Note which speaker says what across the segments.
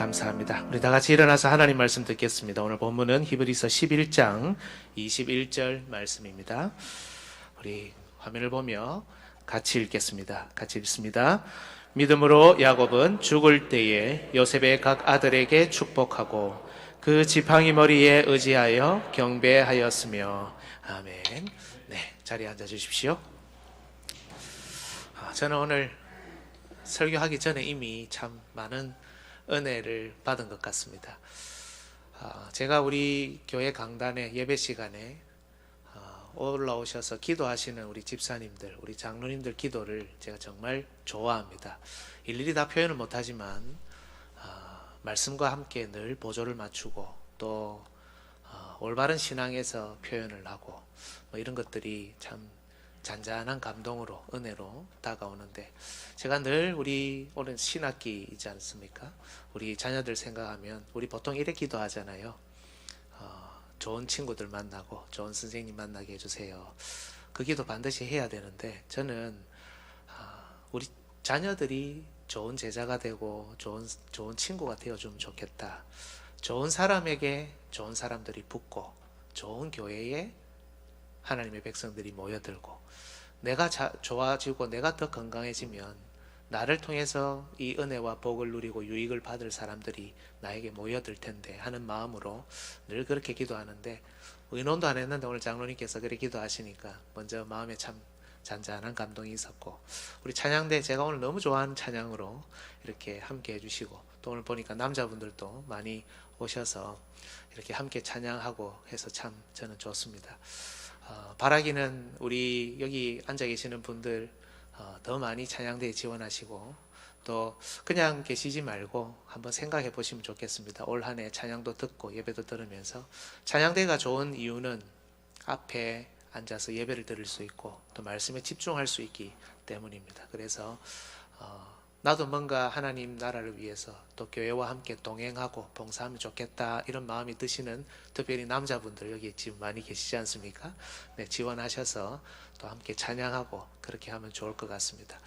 Speaker 1: 감사합니다. 우리 다 같이 일어나서 하나님 말씀 듣겠습니다. 오늘 본문은 히브리서 11장 21절 말씀입니다. 우리 화면을 보며 같이 읽겠습니다. 같이 읽습니다. 믿음으로 야곱은 죽을 때에 요셉의 각 아들에게 축복하고 그 지팡이 머리에 의지하여 경배하였으며. 아멘. 네, 자리에 앉아 주십시오. 저는 오늘 설교하기 전에 이미 참 많은 은혜를 받은 것 같습니다. 제가 우리 교회 강단에 예배 시간에 올라오셔서 기도하시는 우리 집사님들, 우리 장로님들 기도를 제가 정말 좋아합니다. 일일이 다 표현을 못하지만 말씀과 함께 늘 보조를 맞추고 또 올바른 신앙에서 표현을 하고 뭐 이런 것들이 참 잔잔한 감동으로, 은혜로 다가오는데, 제가 늘 우리 오늘 신학기이지 않습니까? 우리 자녀들 생각하면 우리 보통 이렇게 기도하잖아요. 좋은 친구들 만나고 좋은 선생님 만나게 해주세요. 그 기도 반드시 해야 되는데, 저는 우리 자녀들이 좋은 제자가 되고 좋은 친구가 되어주면 좋겠다. 좋은 사람에게 좋은 사람들이 붙고 좋은 교회에 하나님의 백성들이 모여들고 내가 좋아지고 내가 더 건강해지면 나를 통해서 이 은혜와 복을 누리고 유익을 받을 사람들이 나에게 모여들 텐데 하는 마음으로 늘 그렇게 기도하는데, 의논도 안 했는데 오늘 장로님께서 그렇게 기도하시니까 먼저 마음에 참 잔잔한 감동이 있었고, 우리 찬양대 제가 오늘 너무 좋아하는 찬양으로 이렇게 함께 해주시고, 또 오늘 보니까 남자분들도 많이 오셔서 이렇게 함께 찬양하고 해서 참 저는 좋습니다. 바라기는 우리 여기 앉아 계시는 분들 더 많이 찬양대에 지원하시고, 또 그냥 계시지 말고 한번 생각해 보시면 좋겠습니다. 올 한 해 찬양도 듣고 예배도 들으면서, 찬양대가 좋은 이유는 앞에 앉아서 예배를 들을 수 있고 또 말씀에 집중할 수 있기 때문입니다. 그래서 나도 뭔가 하나님 나라를 위해서 또 교회와 함께 동행하고 봉사하면 좋겠다, 이런 마음이 드시는 특별히 남자분들 여기 지금 많이 계시지 않습니까? 네, 지원하셔서 또 함께 찬양하고 그렇게 하면 좋을 것 같습니다.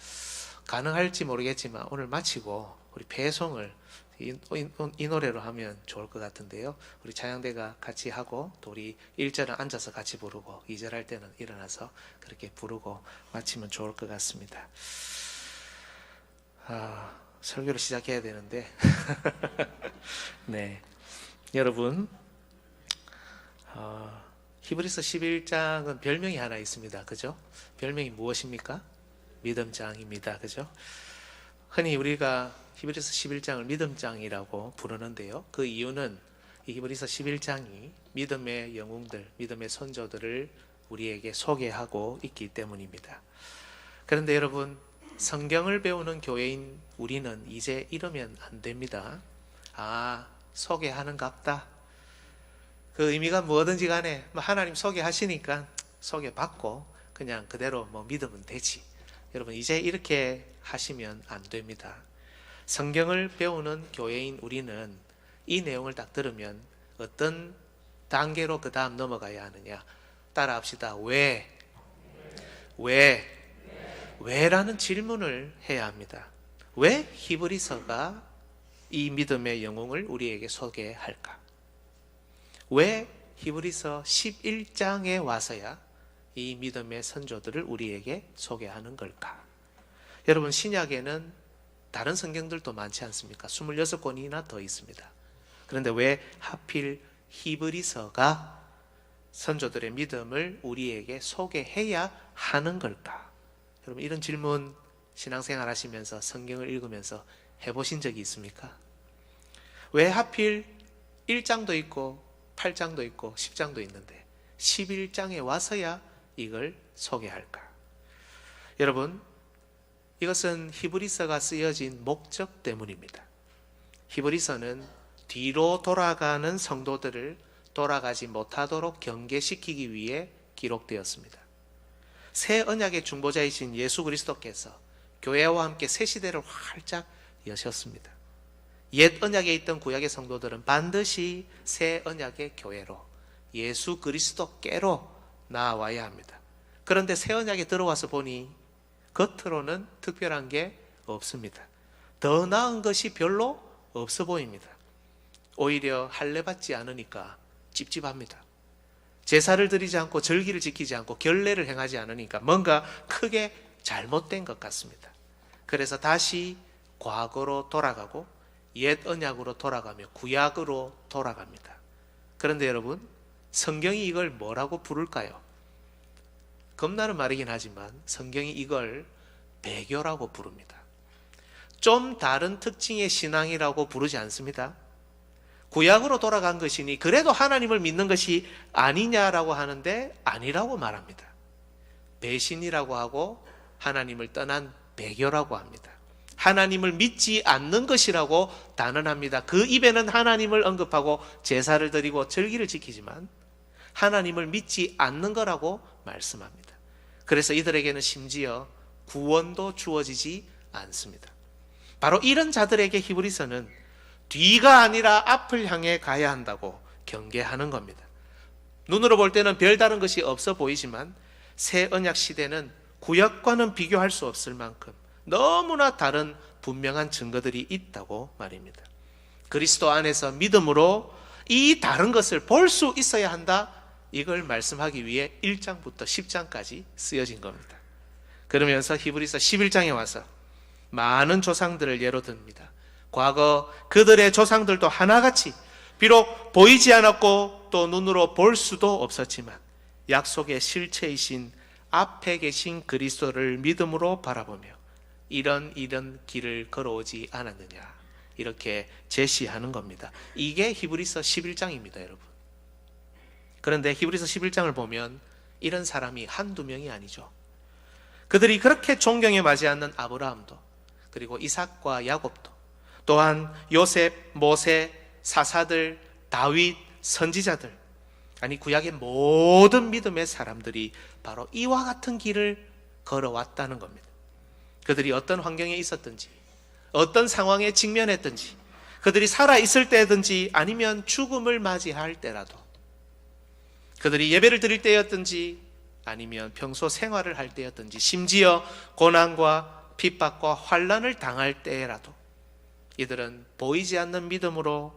Speaker 1: 가능할지 모르겠지만 오늘 마치고 우리 배송을 이 노래로 하면 좋을 것 같은데요. 우리 찬양대가 같이 하고 또 우리 1절은 앉아서 같이 부르고 2절 할 때는 일어나서 그렇게 부르고 마치면 좋을 것 같습니다. 설교를 시작해야 되는데 네, 여러분, 히브리서 11장은 별명이 하나 있습니다. 그죠? 별명이 무엇입니까? 믿음장입니다. 그죠? 흔히 우리가 히브리서 11장을 믿음장이라고 부르는데요, 그 이유는 이 히브리서 11장이 믿음의 영웅들, 믿음의 선조들을 우리에게 소개하고 있기 때문입니다. 그런데 여러분, 성경을 배우는 교회인 우리는 이제 이러면 안 됩니다. 소개하는갑다. 그 의미가 뭐든지 간에 하나님 소개하시니까 소개받고 그냥 그대로 믿으면 되지. 여러분, 이제 이렇게 하시면 안 됩니다. 성경을 배우는 교회인 우리는 이 내용을 딱 들으면 어떤 단계로 그 다음 넘어가야 하느냐, 따라합시다. 왜라는 질문을 해야 합니다. 왜 히브리서가 이 믿음의 영웅을 우리에게 소개할까? 왜 히브리서 11장에 와서야 이 믿음의 선조들을 우리에게 소개하는 걸까? 여러분, 신약에는 다른 성경들도 많지 않습니까? 26권이나 더 있습니다. 그런데 왜 하필 히브리서가 선조들의 믿음을 우리에게 소개해야 하는 걸까? 여러분, 이런 질문 신앙생활 하시면서 성경을 읽으면서 해보신 적이 있습니까? 왜 하필 1장도 있고 8장도 있고 10장도 있는데 11장에 와서야 이걸 소개할까? 여러분, 이것은 히브리서가 쓰여진 목적 때문입니다. 히브리서는 뒤로 돌아가는 성도들을 돌아가지 못하도록 경계시키기 위해 기록되었습니다. 새 언약의 중보자이신 예수 그리스도께서 교회와 함께 새 시대를 활짝 여셨습니다. 옛 언약에 있던 구약의 성도들은 반드시 새 언약의 교회로, 예수 그리스도께로 나아와야 합니다. 그런데 새 언약에 들어와서 보니 겉으로는 특별한 게 없습니다. 더 나은 것이 별로 없어 보입니다. 오히려 할례 받지 않으니까 찝찝합니다. 제사를 드리지 않고 절기를 지키지 않고 결례를 행하지 않으니까 뭔가 크게 잘못된 것 같습니다. 그래서 다시 과거로 돌아가고 옛 언약으로 돌아가며 구약으로 돌아갑니다. 그런데 여러분, 성경이 이걸 뭐라고 부를까요? 겁나는 말이긴 하지만 성경이 이걸 배교라고 부릅니다. 좀 다른 특징의 신앙이라고 부르지 않습니다. 구약으로 돌아간 것이니 그래도 하나님을 믿는 것이 아니냐라고 하는데 아니라고 말합니다. 배신이라고 하고 하나님을 떠난 배교라고 합니다. 하나님을 믿지 않는 것이라고 단언합니다. 그 입에는 하나님을 언급하고 제사를 드리고 절기를 지키지만 하나님을 믿지 않는 거라고 말씀합니다. 그래서 이들에게는 심지어 구원도 주어지지 않습니다. 바로 이런 자들에게 히브리서는 뒤가 아니라 앞을 향해 가야 한다고 경계하는 겁니다. 눈으로 볼 때는 별다른 것이 없어 보이지만 새 언약 시대는 구약과는 비교할 수 없을 만큼 너무나 다른 분명한 증거들이 있다고 말입니다. 그리스도 안에서 믿음으로 이 다른 것을 볼 수 있어야 한다, 이걸 말씀하기 위해 1장부터 10장까지 쓰여진 겁니다. 그러면서 히브리서 11장에 와서 많은 조상들을 예로 듭니다. 과거 그들의 조상들도 하나같이 비록 보이지 않았고 또 눈으로 볼 수도 없었지만 약속의 실체이신 앞에 계신 그리스도를 믿음으로 바라보며 이런 길을 걸어오지 않았느냐, 이렇게 제시하는 겁니다. 이게 히브리서 11장입니다, 여러분. 그런데 히브리서 11장을 보면 이런 사람이 한두 명이 아니죠. 그들이 그렇게 존경에 맞지 않는 아브라함도, 그리고 이삭과 야곱도, 또한 요셉, 모세, 사사들, 다윗, 선지자들, 아니 구약의 모든 믿음의 사람들이 바로 이와 같은 길을 걸어왔다는 겁니다. 그들이 어떤 환경에 있었든지, 어떤 상황에 직면했든지, 그들이 살아있을 때든지 아니면 죽음을 맞이할 때라도, 그들이 예배를 드릴 때였든지 아니면 평소 생활을 할 때였든지, 심지어 고난과 핍박과 환난을 당할 때라도 이들은 보이지 않는 믿음으로,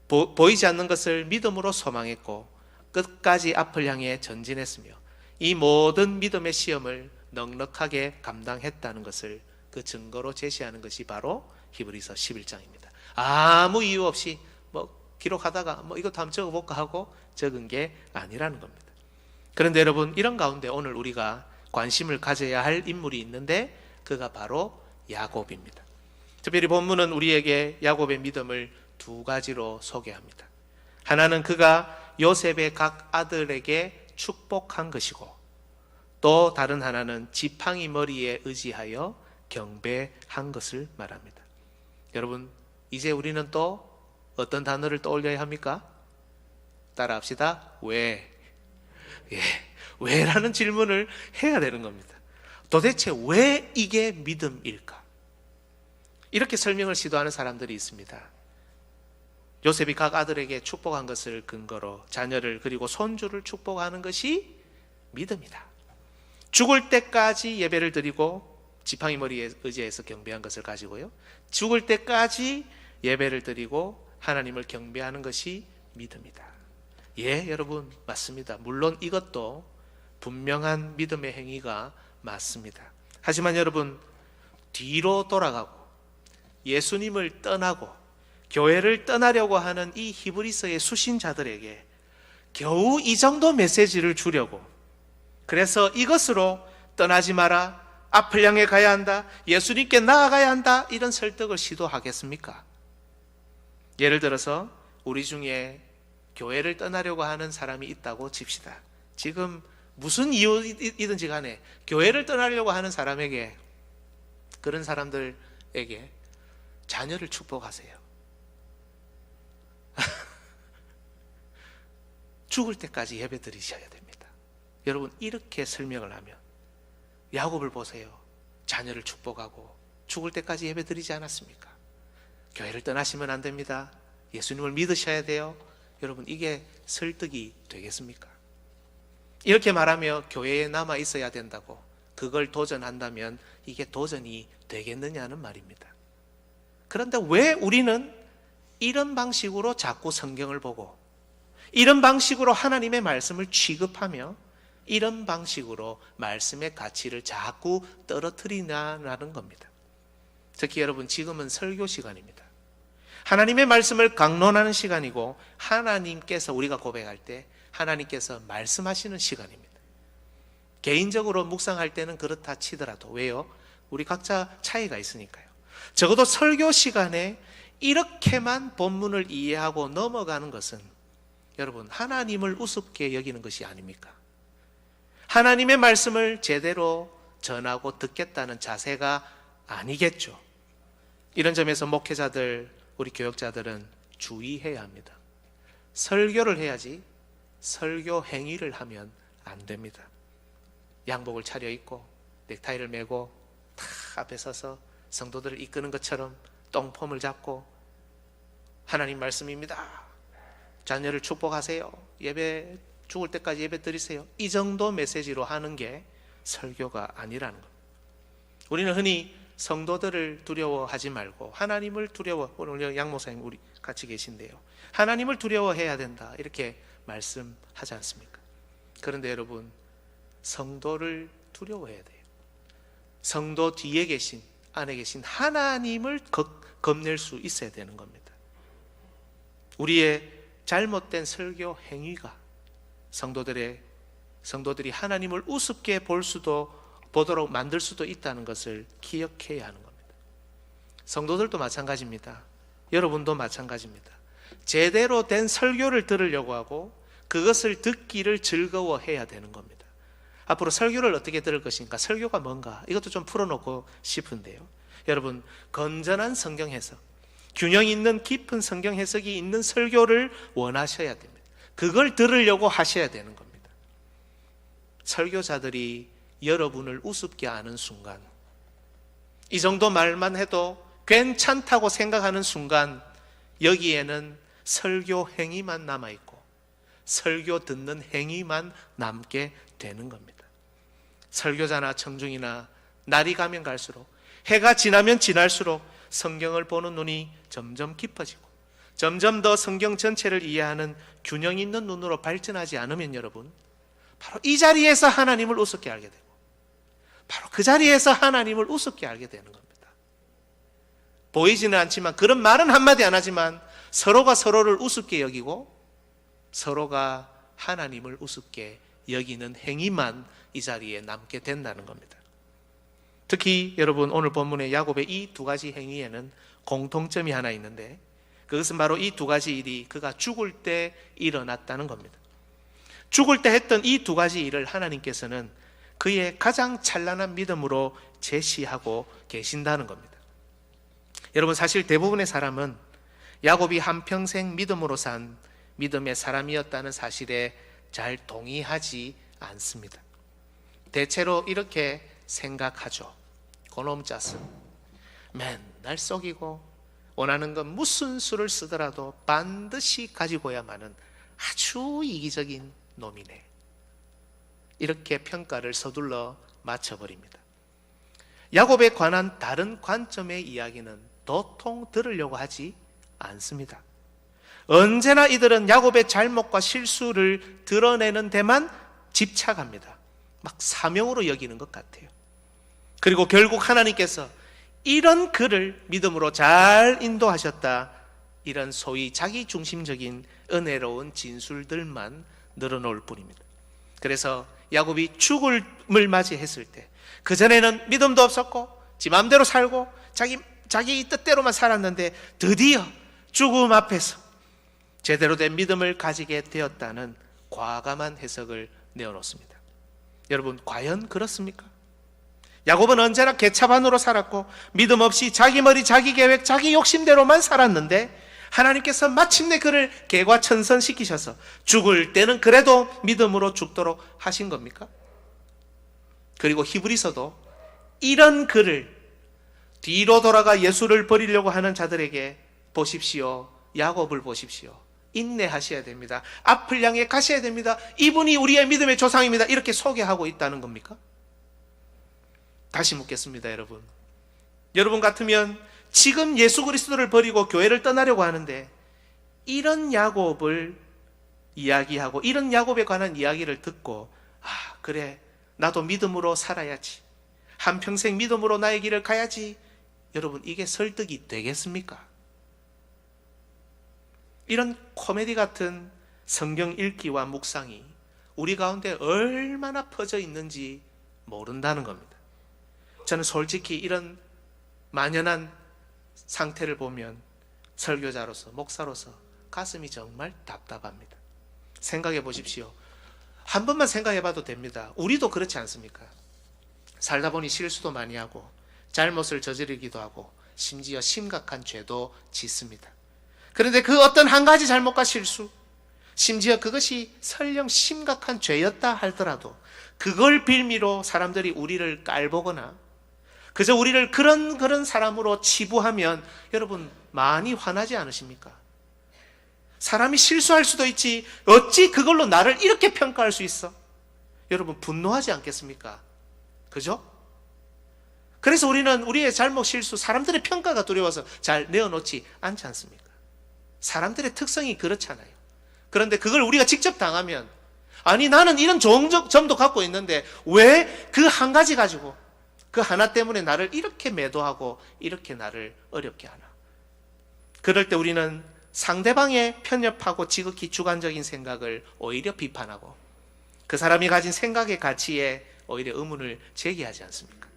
Speaker 1: 보이지 않는 것을 믿음으로 소망했고 끝까지 앞을 향해 전진했으며 이 모든 믿음의 시험을 넉넉하게 감당했다는 것을 그 증거로 제시하는 것이 바로 히브리서 11장입니다. 아무 이유 없이 기록하다가 이것도 한번 적어볼까 하고 적은 게 아니라는 겁니다. 그런데 여러분, 이런 가운데 오늘 우리가 관심을 가져야 할 인물이 있는데 그가 바로 야곱입니다. 특별히 본문은 우리에게 야곱의 믿음을 두 가지로 소개합니다. 하나는 그가 요셉의 각 아들에게 축복한 것이고, 또 다른 하나는 지팡이 머리에 의지하여 경배한 것을 말합니다. 여러분, 이제 우리는 또 어떤 단어를 떠올려야 합니까? 따라합시다. 왜? 왜라는 질문을 해야 되는 겁니다. 도대체 왜 이게 믿음일까? 이렇게 설명을 시도하는 사람들이 있습니다. 요셉이 각 아들에게 축복한 것을 근거로 자녀를 그리고 손주를 축복하는 것이 믿음이다. 죽을 때까지 예배를 드리고 지팡이 머리에 의지해서 경배한 것을 가지고요, 죽을 때까지 예배를 드리고 하나님을 경배하는 것이 믿음이다. 예, 여러분, 맞습니다. 물론 이것도 분명한 믿음의 행위가 맞습니다. 하지만 여러분, 뒤로 돌아가고 예수님을 떠나고 교회를 떠나려고 하는 이 히브리서의 수신자들에게 겨우 이 정도 메시지를 주려고, 그래서 이것으로 떠나지 마라, 앞을 향해 가야 한다, 예수님께 나아가야 한다, 이런 설득을 시도하겠습니까? 예를 들어서 우리 중에 교회를 떠나려고 하는 사람이 있다고 칩시다. 지금 무슨 이유이든지 간에 교회를 떠나려고 하는 사람에게, 그런 사람들에게 자녀를 축복하세요. 죽을 때까지 예배 드리셔야 됩니다. 여러분, 이렇게 설명을 하면, 야곱을 보세요. 자녀를 축복하고 죽을 때까지 예배 드리지 않았습니까? 교회를 떠나시면 안 됩니다. 예수님을 믿으셔야 돼요. 여러분, 이게 설득이 되겠습니까? 이렇게 말하며 교회에 남아 있어야 된다고 그걸 도전한다면 이게 도전이 되겠느냐는 말입니다. 그런데 왜 우리는 이런 방식으로 자꾸 성경을 보고 이런 방식으로 하나님의 말씀을 취급하며 이런 방식으로 말씀의 가치를 자꾸 떨어뜨리냐는 겁니다. 특히 여러분, 지금은 설교 시간입니다. 하나님의 말씀을 강론하는 시간이고, 하나님께서, 우리가 고백할 때 하나님께서 말씀하시는 시간입니다. 개인적으로 묵상할 때는 그렇다 치더라도, 왜요? 우리 각자 차이가 있으니까요. 적어도 설교 시간에 이렇게만 본문을 이해하고 넘어가는 것은 여러분, 하나님을 우습게 여기는 것이 아닙니까? 하나님의 말씀을 제대로 전하고 듣겠다는 자세가 아니겠죠. 이런 점에서 목회자들, 우리 교역자들은 주의해야 합니다. 설교를 해야지 설교 행위를 하면 안 됩니다. 양복을 차려입고 넥타이를 메고 탁 앞에 서서 성도들을 이끄는 것처럼 똥폼을 잡고 하나님 말씀입니다, 자녀를 축복하세요, 예배 죽을 때까지 예배 드리세요, 이 정도 메시지로 하는 게 설교가 아니라는 겁니다. 우리는 흔히 성도들을 두려워하지 말고 하나님을 두려워, 오늘 양 목사님 우리 같이 계신데요, 하나님을 두려워해야 된다 이렇게 말씀하지 않습니까? 그런데 여러분, 성도를 두려워해야 돼요. 성도 뒤에 계신, 안에 계신 하나님을 겁낼 수 있어야 되는 겁니다. 우리의 잘못된 설교 행위가 성도들이 하나님을 우습게 보도록 만들 수도 있다는 것을 기억해야 하는 겁니다. 성도들도 마찬가지입니다. 여러분도 마찬가지입니다. 제대로 된 설교를 들으려고 하고 그것을 듣기를 즐거워해야 되는 겁니다. 앞으로 설교를 어떻게 들을 것인가, 설교가 뭔가, 이것도 좀 풀어놓고 싶은데요. 여러분, 건전한 성경 해석, 균형 있는 깊은 성경 해석이 있는 설교를 원하셔야 됩니다. 그걸 들으려고 하셔야 되는 겁니다. 설교자들이 여러분을 우습게 아는 순간, 이 정도 말만 해도 괜찮다고 생각하는 순간, 여기에는 설교 행위만 남아있고 설교 듣는 행위만 남게 되는 겁니다. 설교자나 청중이나 날이 가면 갈수록, 해가 지나면 지날수록 성경을 보는 눈이 점점 깊어지고 점점 더 성경 전체를 이해하는 균형 있는 눈으로 발전하지 않으면 여러분, 바로 이 자리에서 하나님을 우습게 알게 되고 바로 그 자리에서 하나님을 우습게 알게 되는 겁니다. 보이지는 않지만, 그런 말은 한마디 안 하지만 서로가 서로를 우습게 여기고 서로가 하나님을 우습게 여기는 행위만 이 자리에 남게 된다는 겁니다. 특히 여러분, 오늘 본문의 야곱의 이 두 가지 행위에는 공통점이 하나 있는데, 그것은 바로 이 두 가지 일이 그가 죽을 때 일어났다는 겁니다. 죽을 때 했던 이 두 가지 일을 하나님께서는 그의 가장 찬란한 믿음으로 제시하고 계신다는 겁니다. 여러분, 사실 대부분의 사람은 야곱이 한평생 믿음으로 산 믿음의 사람이었다는 사실에 잘 동의하지 않습니다. 대체로 이렇게 생각하죠. 그놈 짜스, 맨날 속이고 원하는 건 무슨 수를 쓰더라도 반드시 가지고야만은 아주 이기적인 놈이네, 이렇게 평가를 서둘러 맞춰버립니다. 야곱에 관한 다른 관점의 이야기는 도통 들으려고 하지 않습니다. 언제나 이들은 야곱의 잘못과 실수를 드러내는 데만 집착합니다. 막 사명으로 여기는 것 같아요. 그리고 결국 하나님께서 이런 그를 믿음으로 잘 인도하셨다, 이런 소위 자기중심적인 은혜로운 진술들만 늘어놓을 뿐입니다. 그래서 야곱이 죽음을 맞이했을 때, 그전에는 믿음도 없었고 지 마음대로 살고 자기 뜻대로만 살았는데 드디어 죽음 앞에서 제대로 된 믿음을 가지게 되었다는 과감한 해석을 내어놓습니다. 여러분, 과연 그렇습니까? 야곱은 언제나 개차반으로 살았고 믿음 없이 자기 머리, 자기 계획, 자기 욕심대로만 살았는데 하나님께서 마침내 그를 개과천선시키셔서 죽을 때는 그래도 믿음으로 죽도록 하신 겁니까? 그리고 히브리서도 이런 그를, 뒤로 돌아가 예수를 버리려고 하는 자들에게 보십시오, 야곱을 보십시오, 인내하셔야 됩니다, 앞을 향해 가셔야 됩니다, 이분이 우리의 믿음의 조상입니다, 이렇게 소개하고 있다는 겁니까? 다시 묻겠습니다. 여러분 같으면 지금 예수 그리스도를 버리고 교회를 떠나려고 하는데, 이런 야곱을 이야기하고 이런 야곱에 관한 이야기를 듣고, 그래, 나도 믿음으로 살아야지, 한평생 믿음으로 나의 길을 가야지. 여러분, 이게 설득이 되겠습니까? 이런 코미디 같은 성경 읽기와 묵상이 우리 가운데 얼마나 퍼져 있는지 모른다는 겁니다. 저는 솔직히 이런 만연한 상태를 보면 설교자로서, 목사로서 가슴이 정말 답답합니다. 생각해 보십시오. 한 번만 생각해 봐도 됩니다. 우리도 그렇지 않습니까? 살다 보니 실수도 많이 하고 잘못을 저지르기도 하고 심지어 심각한 죄도 짓습니다. 그런데 그 어떤 한 가지 잘못과 실수, 심지어 그것이 설령 심각한 죄였다 할더라도 그걸 빌미로 사람들이 우리를 깔보거나 그저 우리를 그런 사람으로 치부하면 여러분 많이 화나지 않으십니까? 사람이 실수할 수도 있지 어찌 그걸로 나를 이렇게 평가할 수 있어? 여러분 분노하지 않겠습니까? 그죠? 그래서 우리는 우리의 잘못 실수, 사람들의 평가가 두려워서 잘 내어놓지 않지 않습니까? 사람들의 특성이 그렇잖아요. 그런데 그걸 우리가 직접 당하면, 아니 나는 이런 좋은 점도 갖고 있는데 왜 그 한 가지 가지고 그 하나 때문에 나를 이렇게 매도하고 이렇게 나를 어렵게 하나? 그럴 때 우리는 상대방에 편협하고 지극히 주관적인 생각을 오히려 비판하고 그 사람이 가진 생각의 가치에 오히려 의문을 제기하지 않습니까?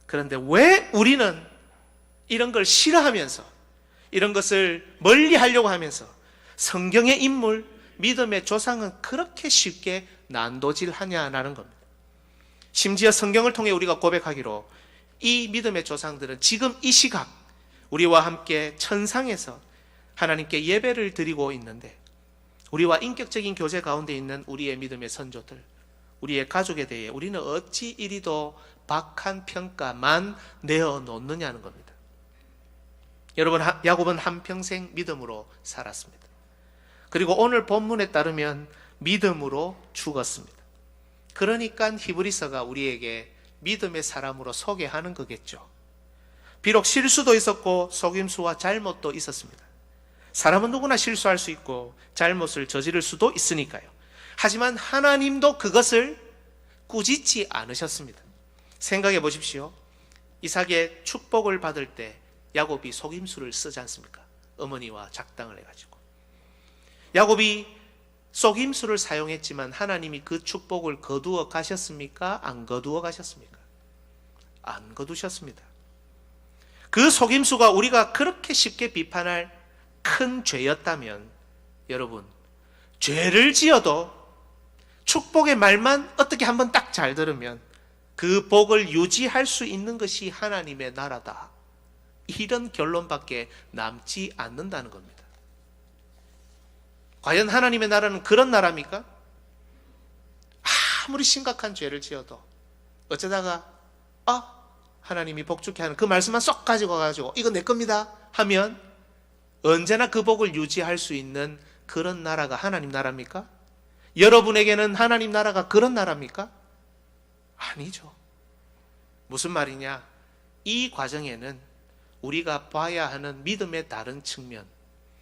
Speaker 1: 그런데 왜 우리는 이런 걸 싫어하면서 이런 것을 멀리 하려고 하면서 성경의 인물, 믿음의 조상은 그렇게 쉽게 난도질하냐라는 겁니다. 심지어 성경을 통해 우리가 고백하기로 이 믿음의 조상들은 지금 이 시각 우리와 함께 천상에서 하나님께 예배를 드리고 있는데, 우리와 인격적인 교제 가운데 있는 우리의 믿음의 선조들, 우리의 가족에 대해 우리는 어찌 이리도 박한 평가만 내어놓느냐는 겁니다. 여러분, 야곱은 한평생 믿음으로 살았습니다. 그리고 오늘 본문에 따르면 믿음으로 죽었습니다. 그러니까 히브리서가 우리에게 믿음의 사람으로 소개하는 거겠죠. 비록 실수도 있었고 속임수와 잘못도 있었습니다. 사람은 누구나 실수할 수 있고 잘못을 저지를 수도 있으니까요. 하지만 하나님도 그것을 꾸짖지 않으셨습니다. 생각해 보십시오. 이삭의 축복을 받을 때 야곱이 속임수를 쓰지 않습니까? 어머니와 작당을 해가지고. 야곱이 속임수를 사용했지만 하나님이 그 축복을 거두어 가셨습니까? 안 거두어 가셨습니까? 안 거두셨습니다. 그 속임수가 우리가 그렇게 쉽게 비판할 큰 죄였다면, 여러분, 죄를 지어도 축복의 말만 어떻게 한번 딱 잘 들으면 그 복을 유지할 수 있는 것이 하나님의 나라다, 이런 결론밖에 남지 않는다는 겁니다. 과연 하나님의 나라는 그런 나라입니까? 아무리 심각한 죄를 지어도 어쩌다가 하나님이 복주게 하는 그 말씀만 쏙 가지고 가지고 이거 내 겁니다 하면 언제나 그 복을 유지할 수 있는 그런 나라가 하나님 나라입니까? 여러분에게는 하나님 나라가 그런 나라입니까? 아니죠. 무슨 말이냐? 이 과정에는 우리가 봐야 하는 믿음의 다른 측면,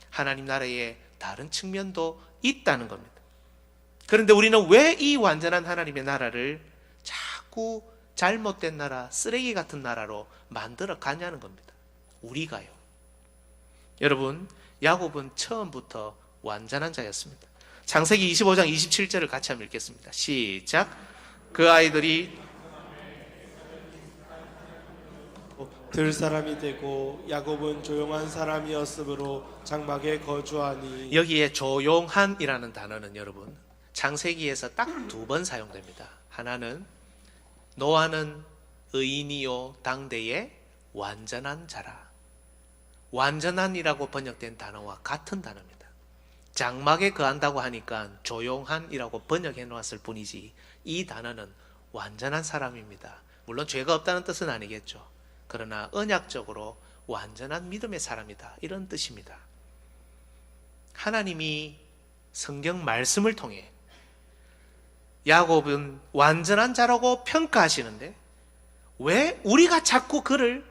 Speaker 1: 하나님 나라의 다른 측면도 있다는 겁니다. 그런데 우리는 왜 이 완전한 하나님의 나라를 자꾸 잘못된 나라, 쓰레기 같은 나라로 만들어 가냐는 겁니다. 우리가요. 여러분, 야곱은 처음부터 완전한 자였습니다. 창세기 25장 27절을 같이 한번 읽겠습니다. 시작. 그 아이들이
Speaker 2: 들사람이 되고 야곱은 조용한 사람이었으므로 장막에 거주하니.
Speaker 1: 여기에 조용한이라는 단어는 여러분 창세기에서 딱 두 번 사용됩니다. 하나는 노아는 의인이요 당대의 완전한 자라. 완전한이라고 번역된 단어와 같은 단어입니다. 장막에 거한다고 하니까 조용한이라고 번역해 놓았을 뿐이지 이 단어는 완전한 사람입니다. 물론 죄가 없다는 뜻은 아니겠죠. 그러나 언약적으로 완전한 믿음의 사람이다, 이런 뜻입니다. 하나님이 성경 말씀을 통해 야곱은 완전한 자라고 평가하시는데 왜 우리가 자꾸 그를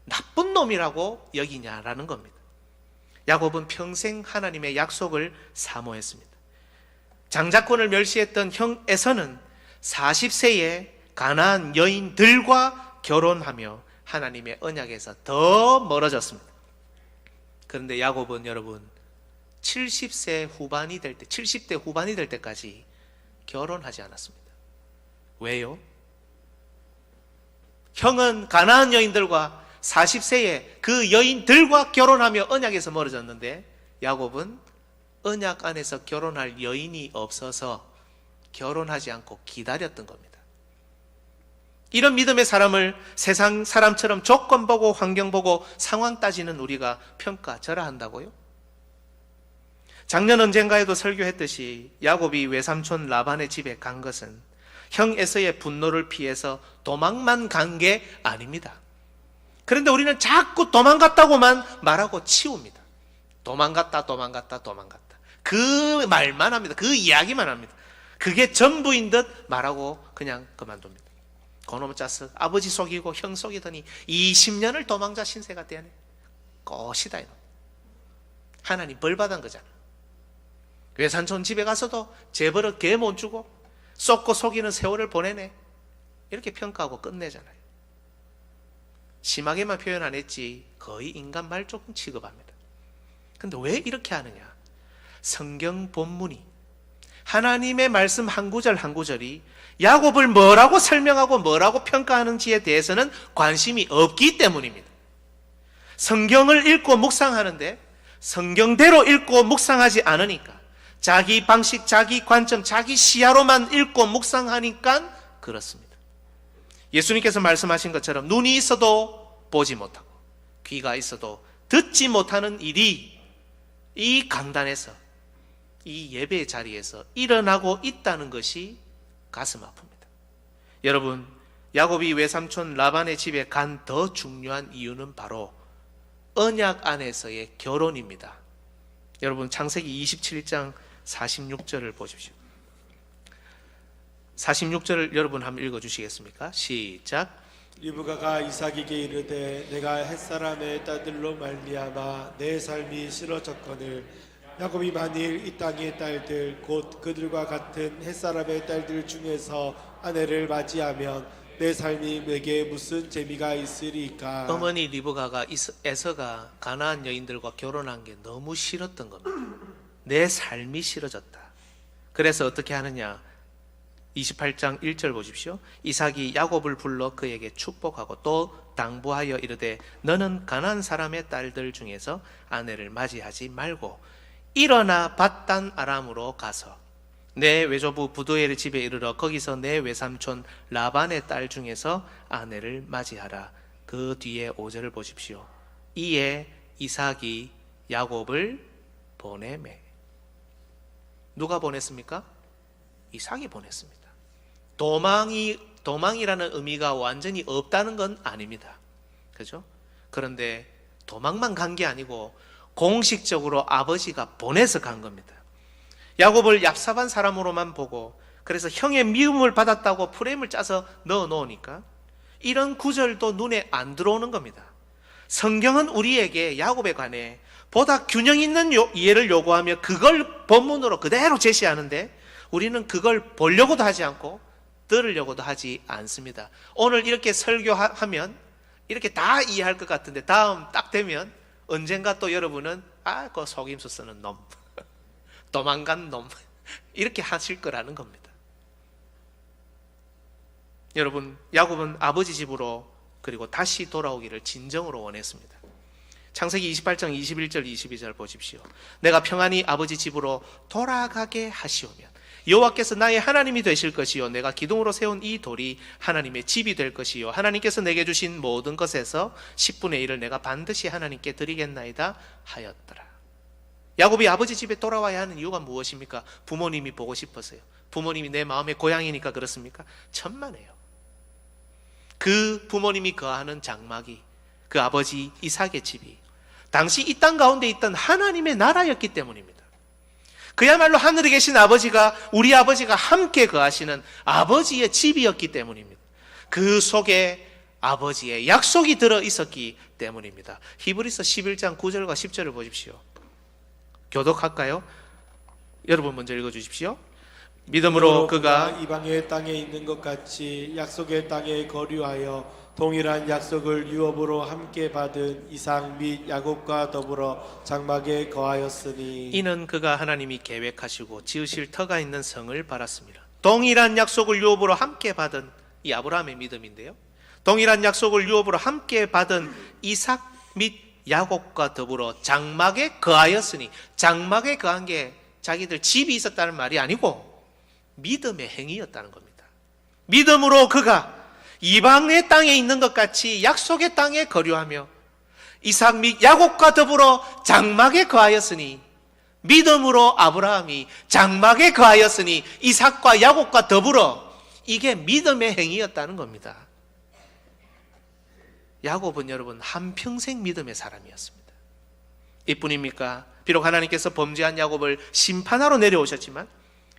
Speaker 1: 나쁜 놈이라고 여기냐라는 겁니다. 야곱은 평생 하나님의 약속을 사모했습니다. 장자권을 멸시했던 형 에서는 40세에 가나안 여인들과 결혼하며 하나님의 언약에서 더 멀어졌습니다. 그런데 야곱은 여러분 70대 후반이 될 때까지 결혼하지 않았습니다. 왜요? 형은 가나안 여인들과 40세에 그 여인들과 결혼하며 언약에서 멀어졌는데 야곱은 언약 안에서 결혼할 여인이 없어서 결혼하지 않고 기다렸던 겁니다. 이런 믿음의 사람을 세상 사람처럼 조건 보고 환경 보고 상황 따지는 우리가 평가절하한다고요? 작년 언젠가에도 설교했듯이 야곱이 외삼촌 라반의 집에 간 것은 형 에서의 분노를 피해서 도망만 간 게 아닙니다. 그런데 우리는 자꾸 도망갔다고만 말하고 치웁니다. 도망갔다. 그 말만 합니다. 그 이야기만 합니다. 그게 전부인 듯 말하고 그냥 그만둡니다. 그놈 짜서 아버지 속이고 형 속이더니 20년을 도망자 신세가 되네. 꽃이다 이놈. 하나님 벌 받은 거잖아. 외삼촌 집에 가서도 재벌은 개 못 주고 쏟고 속이는 세월을 보내네. 이렇게 평가하고 끝내잖아요. 심하게만 표현 안 했지 거의 인간 말조금 취급합니다. 근데 왜 이렇게 하느냐? 성경 본문이 하나님의 말씀 한 구절 한 구절이 야곱을 뭐라고 설명하고 뭐라고 평가하는지에 대해서는 관심이 없기 때문입니다. 성경을 읽고 묵상하는데 성경대로 읽고 묵상하지 않으니까 자기 방식, 자기 관점, 자기 시야로만 읽고 묵상하니까 그렇습니다. 예수님께서 말씀하신 것처럼 눈이 있어도 보지 못하고 귀가 있어도 듣지 못하는 일이 이 강단에서 이 예배의 자리에서 일어나고 있다는 것이 가슴 아픕니다. 여러분, 야곱이 외삼촌 라반의 집에 간 더 중요한 이유는 바로 언약 안에서의 결혼입니다. 여러분, 창세기 27장 46절을 보십시오. 46절을 여러분 한번 읽어주시겠습니까? 시작.
Speaker 2: 리브가가 이삭에게 이르되 내가 햇사람의 딸들로 말미암아 내 삶이 싫어졌거늘 야곱이 만일 이 땅의 딸들 곧 그들과 같은 햇사람의 딸들 중에서 아내를 맞이하면 내 삶이 내게 무슨 재미가 있으리까.
Speaker 1: 어머니 리브가가 에서가 가나안 여인들과 결혼한 게 너무 싫었던 겁니다. 내 삶이 싫어졌다. 그래서 어떻게 하느냐? 28장 1절 보십시오. 이삭이 야곱을 불러 그에게 축복하고 또 당부하여 이르되 너는 가나안 사람의 딸들 중에서 아내를 맞이하지 말고 일어나 밧단 아람으로 가서 내 외조부 부두엘의 집에 이르러 거기서 내 외삼촌 라반의 딸 중에서 아내를 맞이하라. 그 뒤에 5절을 보십시오. 이에 이삭이 야곱을 보내매. 누가 보냈습니까? 이삭이 보냈습니다. 도망이라는 의미가 완전히 없다는 건 아닙니다. 그죠? 그런데 도망만 간 게 아니고 공식적으로 아버지가 보내서 간 겁니다. 야곱을 얍삽한 사람으로만 보고 그래서 형의 미움을 받았다고 프레임을 짜서 넣어 놓으니까 이런 구절도 눈에 안 들어오는 겁니다. 성경은 우리에게 야곱에 관해 보다 균형 있는 이해를 요구하며 그걸 본문으로 그대로 제시하는데 우리는 그걸 보려고도 하지 않고 들으려고도 하지 않습니다. 오늘 이렇게 설교하면 이렇게 다 이해할 것 같은데 다음 딱 되면 언젠가 또 여러분은 그 속임수 쓰는 놈, 도망간 놈 이렇게 하실 거라는 겁니다. 여러분, 야곱은 아버지 집으로 그리고 다시 돌아오기를 진정으로 원했습니다. 창세기 28장 21절 22절 보십시오. 내가 평안히 아버지 집으로 돌아가게 하시오면 여호와께서 나의 하나님이 되실 것이요 내가 기둥으로 세운 이 돌이 하나님의 집이 될 것이요 하나님께서 내게 주신 모든 것에서 10분의 1을 내가 반드시 하나님께 드리겠나이다 하였더라. 야곱이 아버지 집에 돌아와야 하는 이유가 무엇입니까? 부모님이 보고 싶어서요. 부모님이 내 마음의 고향이니까 그렇습니까? 천만에요. 그 부모님이 거하는 장막이 그 아버지 이삭의 집이 당시 이 땅 가운데 있던 하나님의 나라였기 때문입니다. 그야말로 하늘에 계신 아버지가 우리 아버지가 함께 거하시는 아버지의 집이었기 때문입니다. 그 속에 아버지의 약속이 들어 있었기 때문입니다. 히브리서 11장 9절과 10절을 보십시오. 교독할까요? 여러분 먼저 읽어주십시오. 믿음으로 그가
Speaker 2: 이방의 땅에 있는 것 같이 약속의 땅에 거류하여 동일한 약속을 유업으로 함께 받은 이삭 및 야곱과 더불어 장막에 거하였으니
Speaker 1: 이는 그가 하나님이 계획하시고 지으실 터가 있는 성을 바랐습니다. 동일한 약속을 유업으로 함께 받은 이 아브라함의 믿음인데요, 동일한 약속을 유업으로 함께 받은 이삭 및 야곱과 더불어 장막에 거하였으니, 장막에 거한 게 자기들 집이 있었다는 말이 아니고 믿음의 행위였다는 겁니다. 믿음으로 그가 이방의 땅에 있는 것 같이 약속의 땅에 거류하며 이삭 및 야곱과 더불어 장막에 거하였으니, 믿음으로 아브라함이 장막에 거하였으니 이삭과 야곱과 더불어, 이게 믿음의 행위였다는 겁니다. 야곱은 여러분 한평생 믿음의 사람이었습니다. 이뿐입니까? 비록 하나님께서 범죄한 야곱을 심판하러 내려오셨지만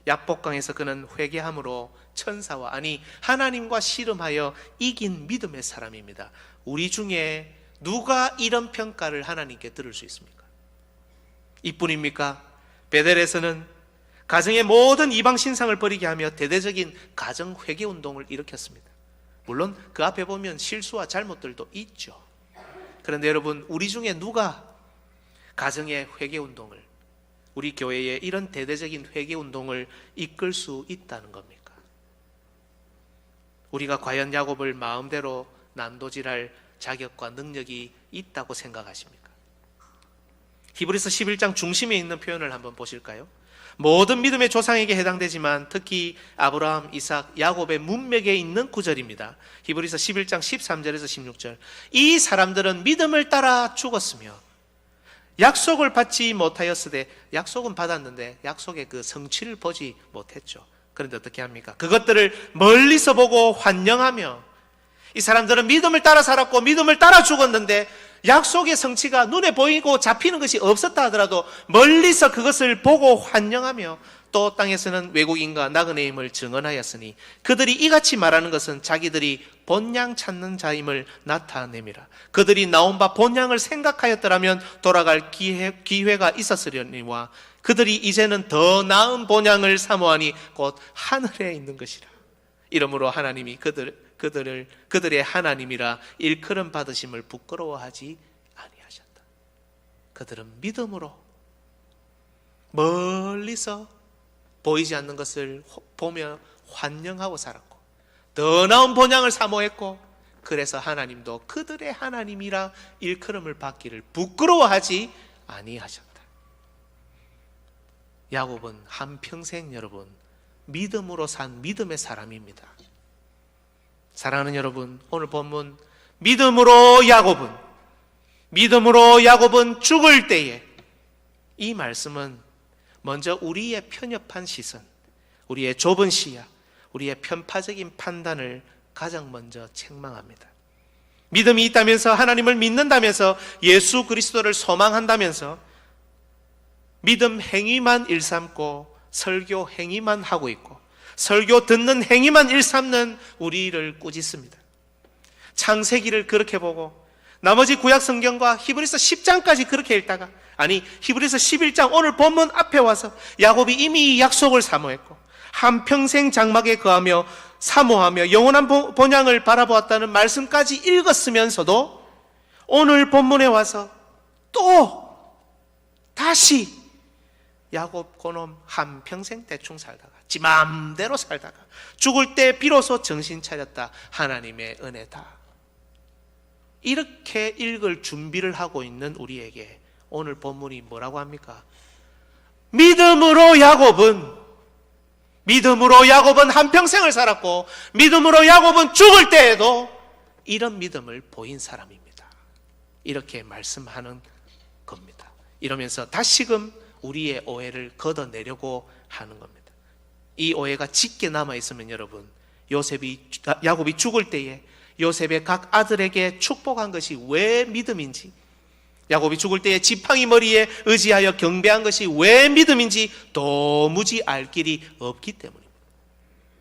Speaker 1: 약복강에서 그는 회개함으로 천사와, 아니 하나님과 씨름하여 이긴 믿음의 사람입니다. 우리 중에 누가 이런 평가를 하나님께 들을 수 있습니까? 이뿐입니까? 베델에서는 가정의 모든 이방 신상을 버리게 하며 대대적인 가정 회개 운동을 일으켰습니다. 물론 그 앞에 보면 실수와 잘못들도 있죠. 그런데 여러분, 우리 중에 누가 가정의 회개 운동을, 우리 교회에 이런 대대적인 회개 운동을 이끌 수 있다는 겁니까? 우리가 과연 야곱을 마음대로 난도질할 자격과 능력이 있다고 생각하십니까? 히브리서 11장 중심에 있는 표현을 한번 보실까요? 모든 믿음의 조상에게 해당되지만 특히 아브라함, 이삭, 야곱의 문맥에 있는 구절입니다. 히브리서 11장 13절에서 16절. 이 사람들은 믿음을 따라 죽었으며 약속을 받지 못하였으되, 약속은 받았는데 약속의 그 성취를 보지 못했죠. 그런데 어떻게 합니까? 그것들을 멀리서 보고 환영하며, 이 사람들은 믿음을 따라 살았고 믿음을 따라 죽었는데 약속의 성취가 눈에 보이고 잡히는 것이 없었다 하더라도 멀리서 그것을 보고 환영하며, 또 땅에서는 외국인과 나그네임을 증언하였으니 그들이 이같이 말하는 것은 자기들이 본향 찾는 자임을 나타내미라. 그들이 나온 바 본향을 생각하였더라면 돌아갈 기회가 있었으려니와 그들이 이제는 더 나은 본향을 사모하니 곧 하늘에 있는 것이라. 이러므로 하나님이 그들의 하나님이라 일컬음 받으심을 부끄러워하지 아니하셨다. 그들은 믿음으로 멀리서 보이지 않는 것을 보며 환영하고 살았고 더 나은 본향을 사모했고, 그래서 하나님도 그들의 하나님이라 일컬음을 받기를 부끄러워하지 아니하셨다. 야곱은 한평생 여러분 믿음으로 산 믿음의 사람입니다. 사랑하는 여러분, 오늘 본문 믿음으로 야곱은 죽을 때에, 이 말씀은 먼저 우리의 편협한 시선, 우리의 좁은 시야, 우리의 편파적인 판단을 가장 먼저 책망합니다. 믿음이 있다면서, 하나님을 믿는다면서, 예수 그리스도를 소망한다면서 믿음 행위만 일삼고 설교 행위만 하고 있고 설교 듣는 행위만 일삼는 우리를 꾸짖습니다. 창세기를 그렇게 보고 나머지 구약 성경과 히브리서 10장까지 그렇게 읽다가, 아니 히브리서 11장 오늘 본문 앞에 와서 야곱이 이미 약속을 사모했고 한평생 장막에 거하며 사모하며 영원한 본향을 바라보았다는 말씀까지 읽었으면서도 오늘 본문에 와서 또 다시 야곱 고놈 한평생 대충 살다가 지 마음대로 살다가 죽을 때 비로소 정신 차렸다. 하나님의 은혜다. 이렇게 읽을 준비를 하고 있는 우리에게 오늘 본문이 뭐라고 합니까? 믿음으로 야곱은 한평생을 살았고 믿음으로 야곱은 죽을 때에도 이런 믿음을 보인 사람입니다. 이렇게 말씀하는 겁니다. 이러면서 다시금 우리의 오해를 걷어내려고 하는 겁니다. 이 오해가 짙게 남아있으면 여러분, 야곱이 죽을 때에 요셉의 각 아들에게 축복한 것이 왜 믿음인지, 야곱이 죽을 때에 지팡이 머리에 의지하여 경배한 것이 왜 믿음인지 도무지 알 길이 없기 때문입니다.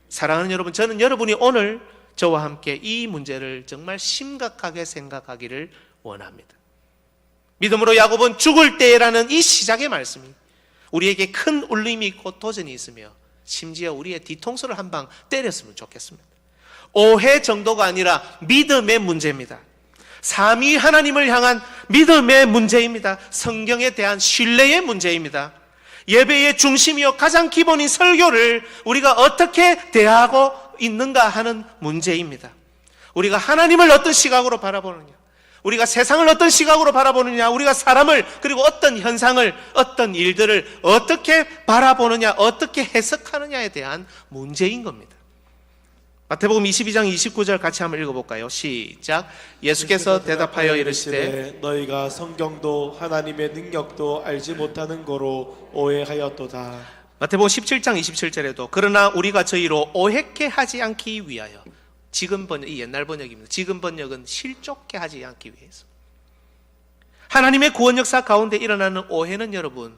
Speaker 1: 사랑하는 여러분, 저는 여러분이 오늘 저와 함께 이 문제를 정말 심각하게 생각하기를 원합니다. 믿음으로 야곱은 죽을 때라는 이 시작의 말씀이 우리에게 큰 울림이 있고 도전이 있으며 심지어 우리의 뒤통수를 한 방 때렸으면 좋겠습니다. 오해 정도가 아니라 믿음의 문제입니다. 삼위 하나님을 향한 믿음의 문제입니다. 성경에 대한 신뢰의 문제입니다. 예배의 중심이요 가장 기본인 설교를 우리가 어떻게 대하고 있는가 하는 문제입니다. 우리가 하나님을 어떤 시각으로 바라보느냐, 우리가 세상을 어떤 시각으로 바라보느냐, 우리가 사람을 그리고 어떤 현상을 어떤 일들을 어떻게 바라보느냐, 어떻게 해석하느냐에 대한 문제인 겁니다. 마태복음 22장 29절 같이 한번 읽어볼까요? 시작. 예수께서 대답하여 이르시되
Speaker 2: 너희가 성경도 하나님의 능력도 알지 못하는 거로 오해하였도다.
Speaker 1: 마태복음 17장 27절에도 그러나 우리가 저희로 오해케 하지 않기 위하여, 지금 번역, 이 옛날 번역입니다. 지금 번역은 실족케 하지 않기 위해서. 하나님의 구원 역사 가운데 일어나는 오해는 여러분,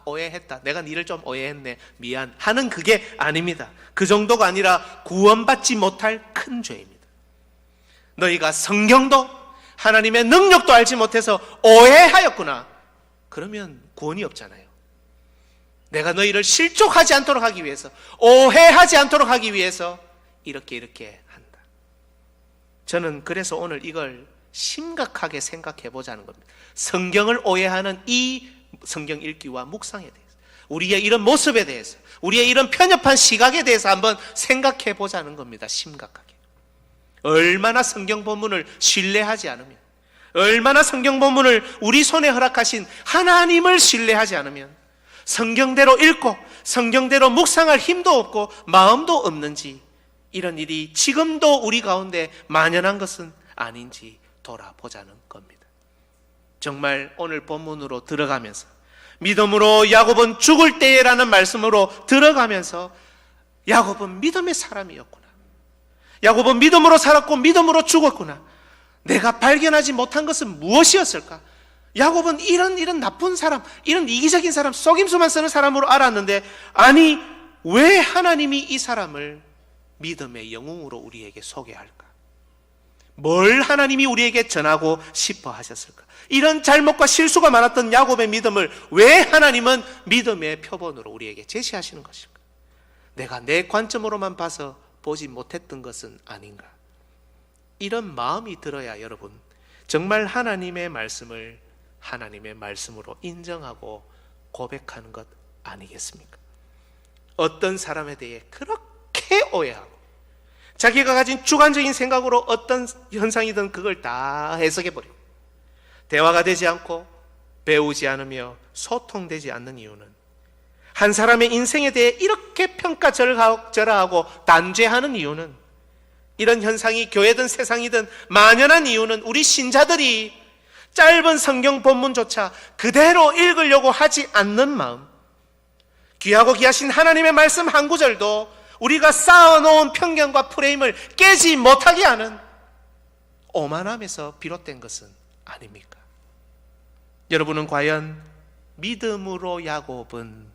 Speaker 1: 오해했다, 내가 니를 좀 오해했네, 미안 하는 그게 아닙니다. 그 정도가 아니라 구원받지 못할 큰 죄입니다. 너희가 성경도 하나님의 능력도 알지 못해서 오해하였구나. 그러면 구원이 없잖아요. 내가 너희를 실족하지 않도록 하기 위해서, 오해하지 않도록 하기 위해서 이렇게 한다. 저는 그래서 오늘 이걸 심각하게 생각해 보자는 겁니다. 성경을 오해하는 이 성경 읽기와 묵상에 대해서, 우리의 이런 모습에 대해서, 우리의 이런 편협한 시각에 대해서 한번 생각해 보자는 겁니다. 심각하게. 얼마나 성경 본문을 신뢰하지 않으면, 얼마나 성경 본문을 우리 손에 허락하신 하나님을 신뢰하지 않으면 성경대로 읽고 성경대로 묵상할 힘도 없고 마음도 없는지, 이런 일이 지금도 우리 가운데 만연한 것은 아닌지 돌아보자는 겁니다. 정말 오늘 본문으로 들어가면서 믿음으로 야곱은 죽을 때라는 말씀으로 들어가면서 야곱은 믿음의 사람이었구나, 야곱은 믿음으로 살았고 믿음으로 죽었구나, 내가 발견하지 못한 것은 무엇이었을까? 야곱은 이런 나쁜 사람, 이런 이기적인 사람, 속임수만 쓰는 사람으로 알았는데, 아니 왜 하나님이 이 사람을 믿음의 영웅으로 우리에게 소개할까? 뭘 하나님이 우리에게 전하고 싶어 하셨을까? 이런 잘못과 실수가 많았던 야곱의 믿음을 왜 하나님은 믿음의 표본으로 우리에게 제시하시는 것일까? 내가 내 관점으로만 봐서 보지 못했던 것은 아닌가? 이런 마음이 들어야 여러분 정말 하나님의 말씀을 하나님의 말씀으로 인정하고 고백하는 것 아니겠습니까? 어떤 사람에 대해 그렇게 오해하고 자기가 가진 주관적인 생각으로 어떤 현상이든 그걸 다 해석해버리고 대화가 되지 않고 배우지 않으며 소통되지 않는 이유는, 한 사람의 인생에 대해 이렇게 평가절하하고 단죄하는 이유는, 이런 현상이 교회든 세상이든 만연한 이유는 우리 신자들이 짧은 성경 본문조차 그대로 읽으려고 하지 않는 마음, 귀하고 귀하신 하나님의 말씀 한 구절도 우리가 쌓아놓은 편견과 프레임을 깨지 못하게 하는 오만함에서 비롯된 것은 아닙니까? 여러분은 과연 믿음으로 야곱은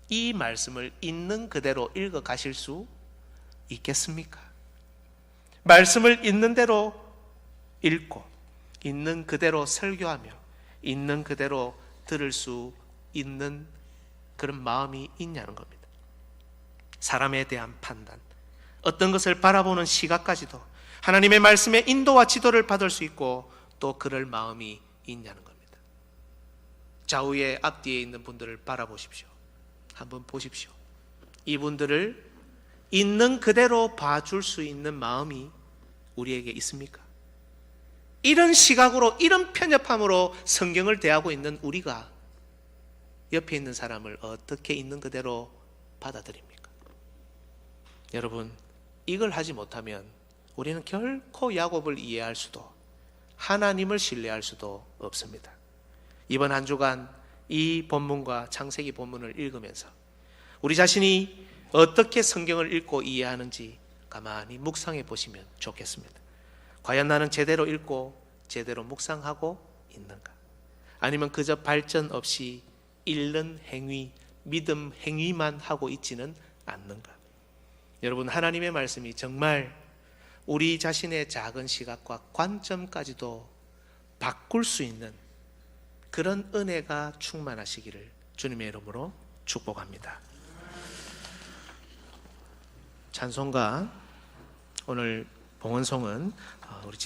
Speaker 1: 이 말씀을 있는 그대로 읽어 가실 수 있겠습니까? 말씀을 있는 대로 읽고 있는 그대로 설교하며 있는 그대로 들을 수 있는 그런 마음이 있냐는 겁니다. 사람에 대한 판단, 어떤 것을 바라보는 시각까지도 하나님의 말씀의 인도와 지도를 받을 수 있고 또 그럴 마음이 있냐는 겁니다. 좌우에 앞뒤에 있는 분들을 바라보십시오. 한번 보십시오. 이분들을 있는 그대로 봐줄 수 있는 마음이 우리에게 있습니까? 이런 시각으로, 이런 편협함으로 성경을 대하고 있는 우리가 옆에 있는 사람을 어떻게 있는 그대로 받아들입니까? 여러분, 이걸 하지 못하면 우리는 결코 야곱을 이해할 수도 하나님을 신뢰할 수도 없습니다. 이번 한 주간 이 본문과 창세기 본문을 읽으면서 우리 자신이 어떻게 성경을 읽고 이해하는지 가만히 묵상해 보시면 좋겠습니다. 과연 나는 제대로 읽고 제대로 묵상하고 있는가? 아니면 그저 발전 없이 읽는 행위, 믿음 행위만 하고 있지는 않는가? 여러분, 하나님의 말씀이 정말 우리 자신의 작은 시각과 관점까지도 바꿀 수 있는 그런 은혜가 충만하시기를 주님의 이름으로 축복합니다. 찬송가 오늘 봉헌송은 우리